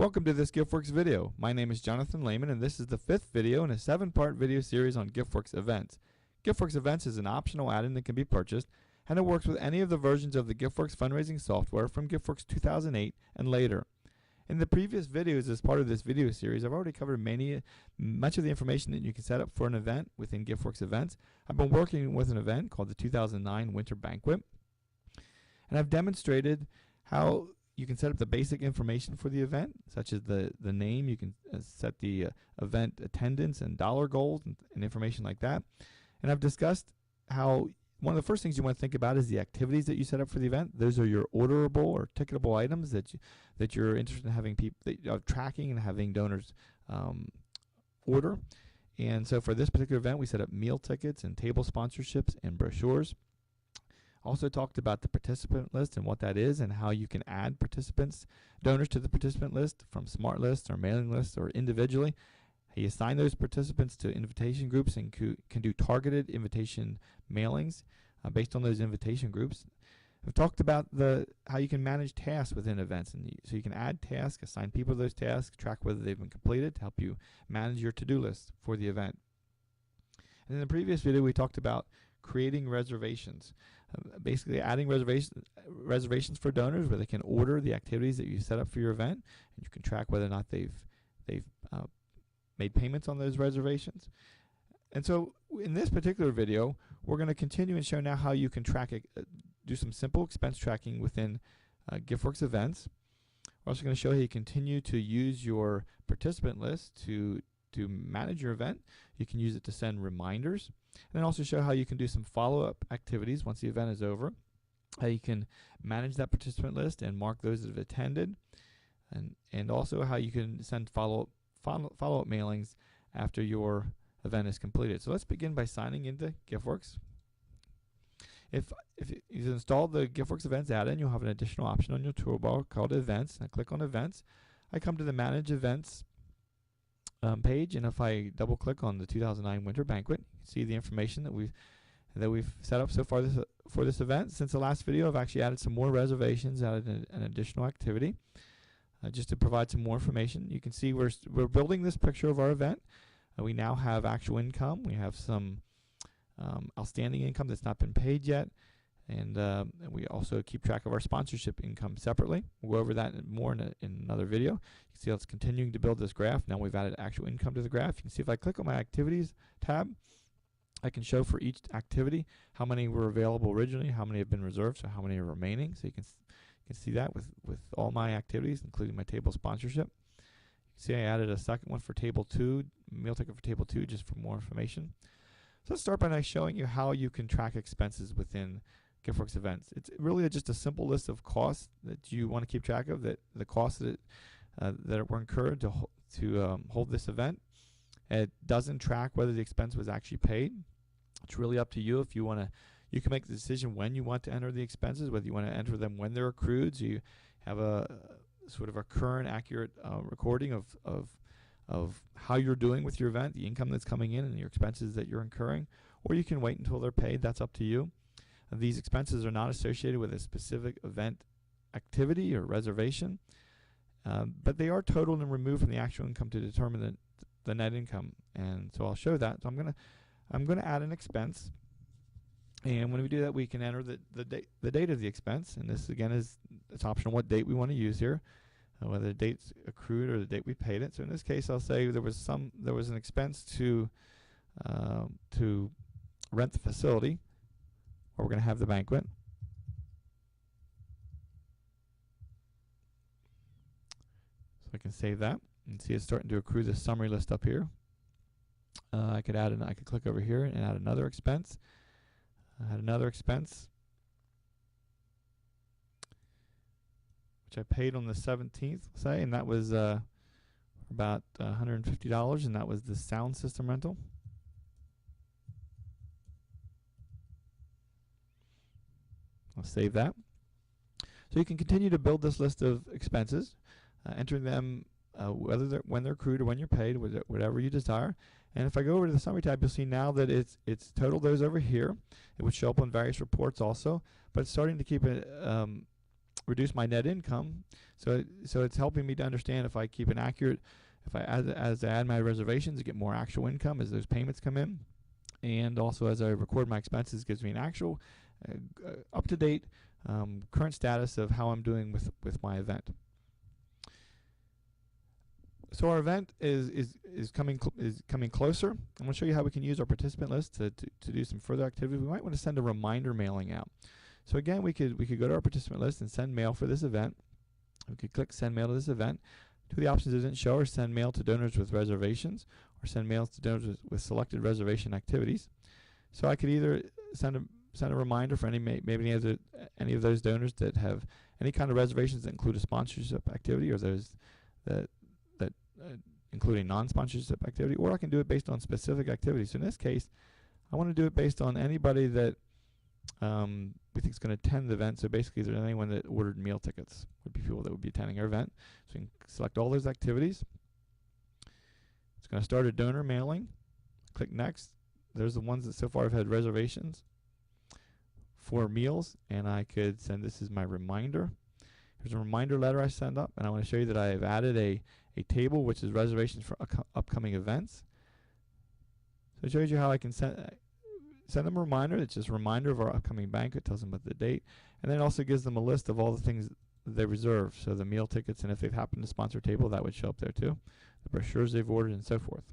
Welcome to this Giftworks video. My name is Jonathan Lehman, and this is the 5th video in a 7-part video series on Giftworks Events. Giftworks Events is an optional add-in that can be purchased, and it works with any of the versions of the Giftworks fundraising software from Giftworks 2008 and later. In the previous videos as part of this video series, I've already covered much of the information that you can set up for an event within Giftworks Events. I've been working with an event called the 2009 Winter Banquet, and I've demonstrated how you can set up the basic information for the event, such as the name. You can set the event attendance and dollar goals and information like that. And I've discussed how one of the first things you want to think about is the activities that you set up for the event. Those are your orderable or ticketable items that you're interested in having people tracking and having donors order. And so for this particular event, we set up meal tickets and table sponsorships and brochures. Also talked about the participant list and what that is and how you can add donors to the participant list from smart lists or mailing lists or individually. You assign those participants to invitation groups and can do targeted invitation mailings based on those invitation groups. I've talked about how you can manage tasks within events, and so you can add tasks, assign people to those tasks, track whether they've been completed to help you manage your to-do list for the event. And in the previous video, we talked about creating reservations, basically adding reservations for donors where they can order the activities that you set up for your event, and you can track whether or not they've made payments on those reservations. And so in this particular video, we're going to continue and show now how you can do some simple expense tracking within Giftworks Events. We're also going to show how you continue to use your participant list to manage your event. You can use it to send reminders, and then also show how you can do some follow-up activities once the event is over, how you can manage that participant list and mark those that have attended, and also how you can send follow-up mailings after your event is completed. So let's begin by signing into Giftworks. If you've installed the Giftworks Events add-in, you'll have an additional option on your toolbar called Events. I click on Events. I come to the Manage Events page, and if I double click on the 2009 Winter Banquet, you can see the information that we've set up so far for this event. Since the last video, I've actually added some more reservations, added an additional activity just to provide some more information. You can see we're building this picture of our event. We now have actual income. We have some outstanding income that's not been paid yet, and we also keep track of our sponsorship income separately. We'll go over that more in another video. You can see how it's continuing to build this graph. Now we've added actual income to the graph. You can see if I click on my Activities tab, I can show for each activity how many were available originally, how many have been reserved, so how many are remaining. So you can see that with all my activities, including my table sponsorship. You can see I added a second one for Table 2, meal ticket for Table 2, just for more information. So let's start by showing you how you can track expenses within Giftworks Events. It's really just a simple list of costs that you want to keep track of, the costs that were incurred to hold this event. It doesn't track whether the expense was actually paid. It's really up to you. If you want to, you can make the decision when you want to enter the expenses, whether you want to enter them when they're accrued, so you have a sort of a current, accurate recording of how you're doing with your event, the income that's coming in, and your expenses that you're incurring, or you can wait until they're paid. That's up to you. These expenses are not associated with a specific event activity or reservation, but they are totaled and removed from the actual income to determine the net income. And so I'll show that. So I'm gonna add an expense, and when we do that, we can enter the date of the expense. And this again it's optional what date we want to use here, whether the date's accrued or the date we paid it. So in this case, I'll say there was an expense to rent the facility, where we're going to have the banquet. So I can save that and see it's starting to accrue this summary list up here. I could click over here and add another expense. I had another expense which I paid on the 17th, say, and that was about $150, and that was the sound system rental. I'll save that. So you can continue to build this list of expenses, entering them when they're accrued or when you're paid, whatever you desire. And if I go over to the summary tab, you'll see now that it's totaled those over here. It would show up on various reports also, but it's starting to keep reduce my net income. So it's helping me to understand if I keep an accurate, if I as I add my reservations, I get more actual income as those payments come in, and also as I record my expenses, gives me an actual, up-to-date, current status of how I'm doing with my event. So our event is coming closer. I'm going to show you how we can use our participant list to do some further activity. We might want to send a reminder mailing out. So again, we could go to our participant list and send mail for this event. We could click send mail to this event. Two of the options it didn't show are send mail to donors with reservations or send mails to donors with selected reservation activities. So I could either send a reminder for maybe any of those donors that have any kind of reservations that include a sponsorship activity, or those that including non-sponsorship activity, or I can do it based on specific activities. So in this case, I want to do it based on anybody that we think is going to attend the event. So basically, is there anyone that ordered meal tickets? Would be people that would be attending our event. So you can select all those activities. It's going to start a donor mailing. Click next. There's the ones that so far have had reservations for meals, and I could send this as my reminder. Here's a reminder letter I send up, and I want to show you that I have added a table which is reservations for upcoming events. So it shows you how I can send them a reminder. It's just a reminder of our upcoming banquet, tells them about the date, and then it also gives them a list of all the things they reserved. So the meal tickets, and if they've happened to sponsor a table, that would show up there too. The brochures they've ordered, and so forth.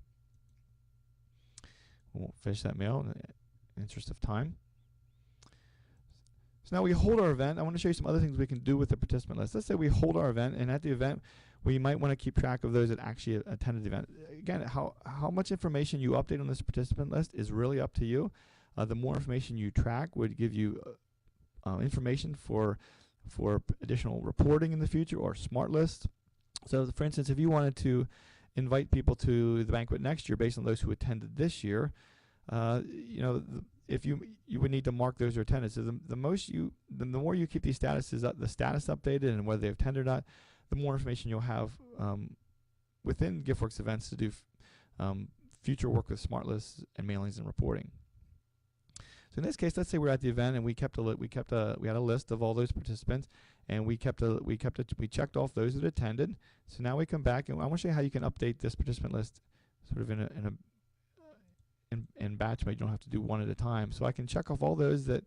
We won't finish that mail in the interest of time. So now we hold our event. I want to show you some other things we can do with the participant list. Let's say we hold our event, and at the event, we might want to keep track of those that actually attended the event. Again, how much information you update on this participant list is really up to you. The more information you track would give you information for additional reporting in the future, or smart lists. So for instance, if you wanted to invite people to the banquet next year based on those who attended this year, if you would need to mark those who attended. So the more you keep these statuses the status updated and whether they've attended or not, the more information you'll have within Giftworks events to do future work with smart lists and mailings and reporting. So in this case, let's say we're at the event and we had a list of all those participants, and we checked off those that attended. So now we come back, and I want to show you how you can update this participant list sort of in batch, but you don't have to do one at a time. So I can check off all those that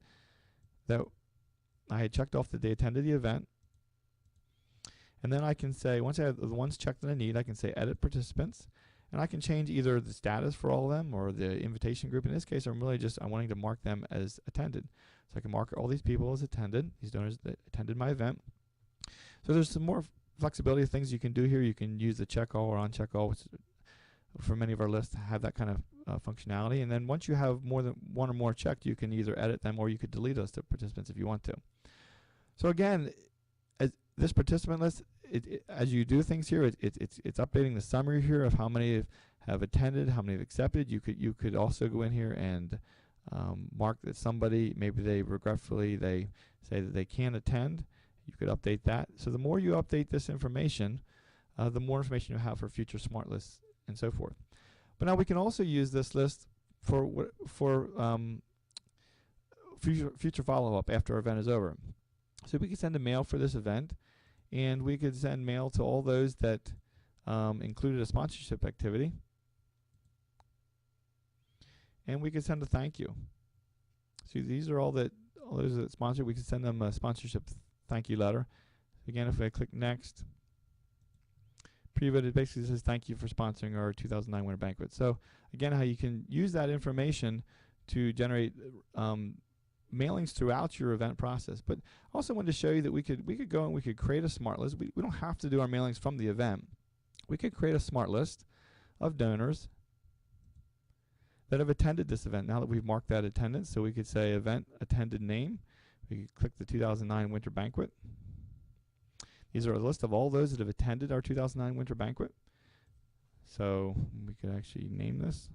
I had checked off that they attended the event. And then I can say, once I have the ones checked that I need, I can say edit participants, and I can change either the status for all of them or the invitation group. In this case, I'm wanting to mark them as attended. So I can mark all these people as attended, these donors that attended my event. So there's some more flexibility of things you can do here. You can use the check all or uncheck all, which for many of our lists have that kind of functionality. And then once you have more than one or more checked, you can either edit them or you could delete those participants if you want to. So again, this participant list, as you do things here, it's updating the summary here of how many have attended, how many have accepted. You could also go in here and mark that somebody, maybe they regretfully they say that they can't attend. You could update that. So the more you update this information, the more information you have for future smart lists and so forth. But now we can also use this list for future follow-up after our event is over. So we can send a mail for this event, and we could send mail to all those that included a sponsorship activity, and we could send a thank you. See, these are all those that sponsored. We could send them a sponsorship thank you letter. Again, if I click next, preview, it basically says thank you for sponsoring our 2009 Winter Banquet. So again, how you can use that information to generate mailings throughout your event process. But I also wanted to show you that we could go and we could create a smart list. We don't have to do our mailings from the event. We could create a smart list of donors that have attended this event. Now that we've marked that attendance, so we could say event attended name. We could click the 2009 Winter Banquet. These are a list of all those that have attended our 2009 Winter Banquet. So we could actually name this.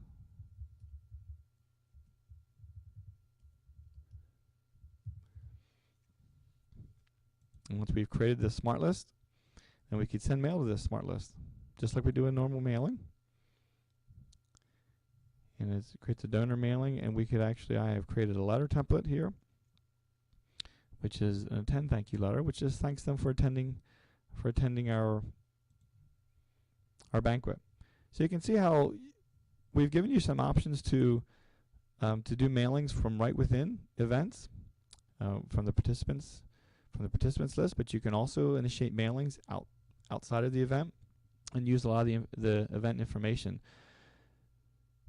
And once we've created this smart list, then we could send mail to this smart list, just like we do a normal mailing. And it creates a donor mailing, and we could actually, I have created a letter template here which is an attend thank you letter, which just thanks them for attending our banquet. So you can see how we've given you some options to do mailings from right within events, from the participants list, but you can also initiate mailings outside of the event and use a lot of the event information.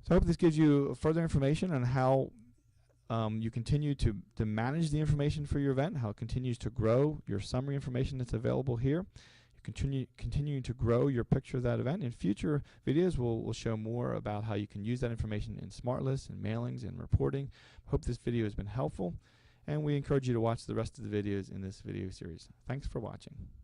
So I hope this gives you further information on how you continue to manage the information for your event, how it continues to grow your summary information that's available here. You continue to grow your picture of that event. In future videos, we'll show more about how you can use that information in SmartLists and mailings and reporting. Hope this video has been helpful, and we encourage you to watch the rest of the videos in this video series. Thanks for watching.